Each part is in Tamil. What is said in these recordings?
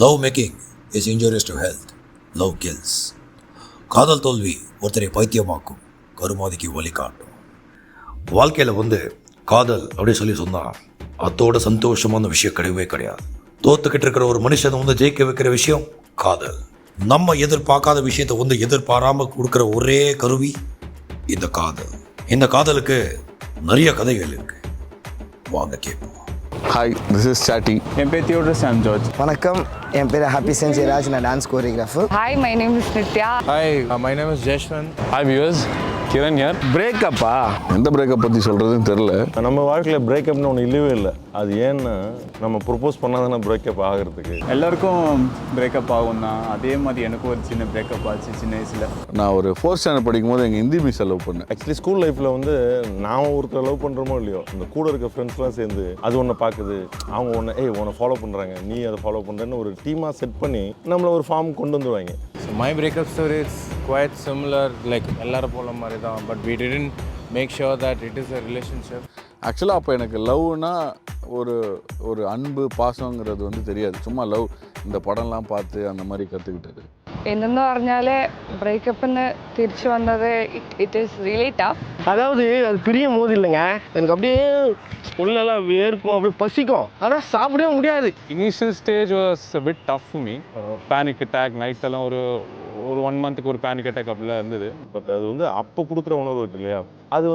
Love making is injurious to health. Love kills. காதல் தோல்வி ஒருத்தரை பைத்தியமாக்கும், கருமாதிக்கு வழி காட்டும். வாழ்க்கையில் காதல் அப்படின்னு சொல்லி சொன்னால் அதோட சந்தோஷமான விஷயம் கிடையவே கிடையாது. தோத்துக்கிட்டு இருக்கிற ஒரு மனுஷனை ஜெயிக்க வைக்கிற விஷயம் காதல். நம்ம எதிர்பார்க்காத விஷயத்தை எதிர்பாராமல் கொடுக்குற ஒரே கருவி இந்த காதல். இந்த காதலுக்கு நிறைய கதைகள் இருக்கு, வாங்க கேட்போம். ஹாய், திஸ் இஸ் சாட்டி. என் பேர் தியோட்ரஸ் சாம் ஜார்ஜ். வணக்கம், என் பேர் ஹாப்பி சென்சிராஜ், நான் dance choreographer. Hi, my name is Nithya. Hi, my name is Jeshwanth. Hi viewers, Kiran யார். பிரேக்கப்பா? எந்த பிரேக்கப் பற்றி சொல்கிறதுன்னு தெரில. நம்ம வாழ்க்கையில் பிரேக்கப்னு ஒன்று இல்லவே இல்லை. அது ஏன்னா நம்ம ப்ரொப்போஸ் பண்ணாதானே பிரேக்கப் ஆகிறதுக்கு. எல்லாருக்கும் பிரேக்கப் ஆகும் தான். அதே மாதிரி எனக்கும் ஒரு சின்ன பிரேக்கப் ஆச்சு சின்ன வயசில். நான் ஒரு 4th ஸ்டாண்டர்ட் படிக்கும் போது எங்கள் ஹிந்தி மிஸ் லவ் பண்ணேன். ஆக்சுவலி ஸ்கூல் லைஃப்பில் நான் ஒருத்தர் லவ் பண்ணுறோமோ இல்லையோ, அந்த கூட இருக்க ஃப்ரெண்ட்ஸ்லாம் சேர்ந்து அது ஒன்று பார்க்குது, அவங்க உன்னை ஃபாலோ பண்ணுறாங்க, நீ அதை ஃபாலோ பண்ணுறேன்னு ஒரு டீமாக செட் பண்ணி நம்மளை ஒரு ஃபார்ம் கொண்டு வந்துடுவாங்க. My breakup story is quite similar, like எல்லாரும் போல மாதிரி தான், but we didn't make sure that it is a relationship. ஆக்சுவலாக அப்போ எனக்கு லவ்னா ஒரு அன்பு பாசங்கிறது தெரியாது. சும்மா லவ் இந்த படம்லாம் பார்த்து அந்த மாதிரி கற்றுக்கிட்டது. എന്തെന്ന് പറഞ്ഞാൽ ബ്രേക്കപ്പിന് തിരിച്ചു വന്നത് ഇറ്റ് ഈസ് റിയലി ടഫ്. அதாவது அது பிரியும் போது இல்லைங்க, எனக்கு அப்படியே உள்ளெல்லாம் வேர்க்கும், அப்படியே பசிக்கும், ஆனால் சாப்பிடவே முடியாது. Initial stage was a bit tough for me. Panic attack, night எல்லாம் ஒரு 1 month ஒரு panic attack அப்படிலாம் இருந்தது. பட் அது அப்போ கொடுக்குற உணர்வு இருக்கு இல்லையா, அது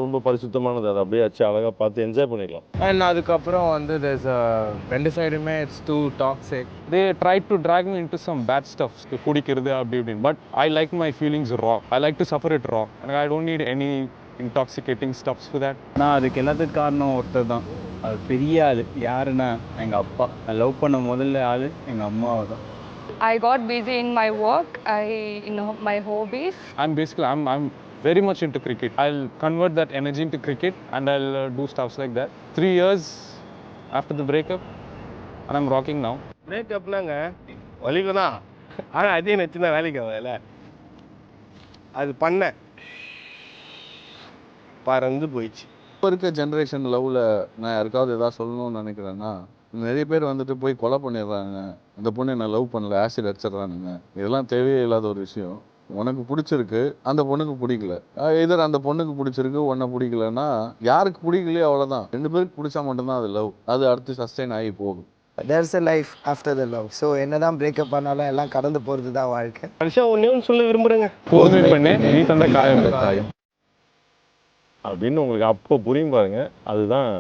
ரொம்ப பரிசுத்தமானது. அதை அப்படியே வச்சு அழகாக பார்த்து என்ஜாய் பண்ணிடலாம். And அதுக்கப்புறம் there's a ரெண்டு சைடுமே it's too toxic. They tried to drag me into some bad stuff, குடிக்கிறது அப்படி இப்படின்னு. But I like my feelings raw. I like to suffer it raw. And I don't need any intoxicating stuffs for that. நான் அதுக்கு எல்லாத்துக்கும் காரணம் ஒருத்தர் தான். அது பெரிய ஆள் யாருன்னா எங்கள் அப்பா. நான் லவ் பண்ண முதல்ல ஆள் எங்கள் அம்மாவை தான். I got busy in my work, my hobbies. I'm very much into cricket. I'll convert that energy into cricket and I'll do stuffs like that. 3 years after the breakup and I'm rocking now. பிரேக்கப்னாங்க வலிக்கும் தான், ஆனால் அதே நச்சுனா வேலைக்கு ஆகல. அது பண்ணேன், பறந்து போயிடுச்சு. இப்போ இருக்க ஜென்ரேஷன் லவ்வில் நான் யாருக்காவது எதாவது சொல்லணும்னு நினைக்கிறேன்னா, நிறைய பேர் போய் கொலை பண்ணிடுறாங்க. இந்த பொண்ணு நான் லவ் பண்ணல, ஆசிட் அடிச்சிட்றானுங்க. இதெல்லாம் தேவையே இல்லாத ஒரு விஷயம். உனக்கு பிடிச்சிருக்கு, அந்த பொண்ணுக்கு பிடிக்கல. எதிர் அந்த பொண்ணுக்கு பிடிச்சிருக்கு, உன்னை பிடிக்கலன்னா யாருக்கு பிடிக்கலையோ அவ்வளோதான். 2 பேருக்கு பிடிச்சா மட்டும்தான் அது லவ். அது அடுத்து சஸ்டெயின் ஆகி போகும். There's a life after the love. So என்னதான் பிரேக்கப் பண்ணாலும் எல்லாம் கடந்து போகிறது தான் வாழ்க்கை. மனுஷன் ஒன்றே சொல்ல விரும்புகிறேங்க, போதுமே பண்ணு நீ தந்த காயம் அப்படின்னு உங்களுக்கு அப்போ புரியும் பாருங்க. அதுதான்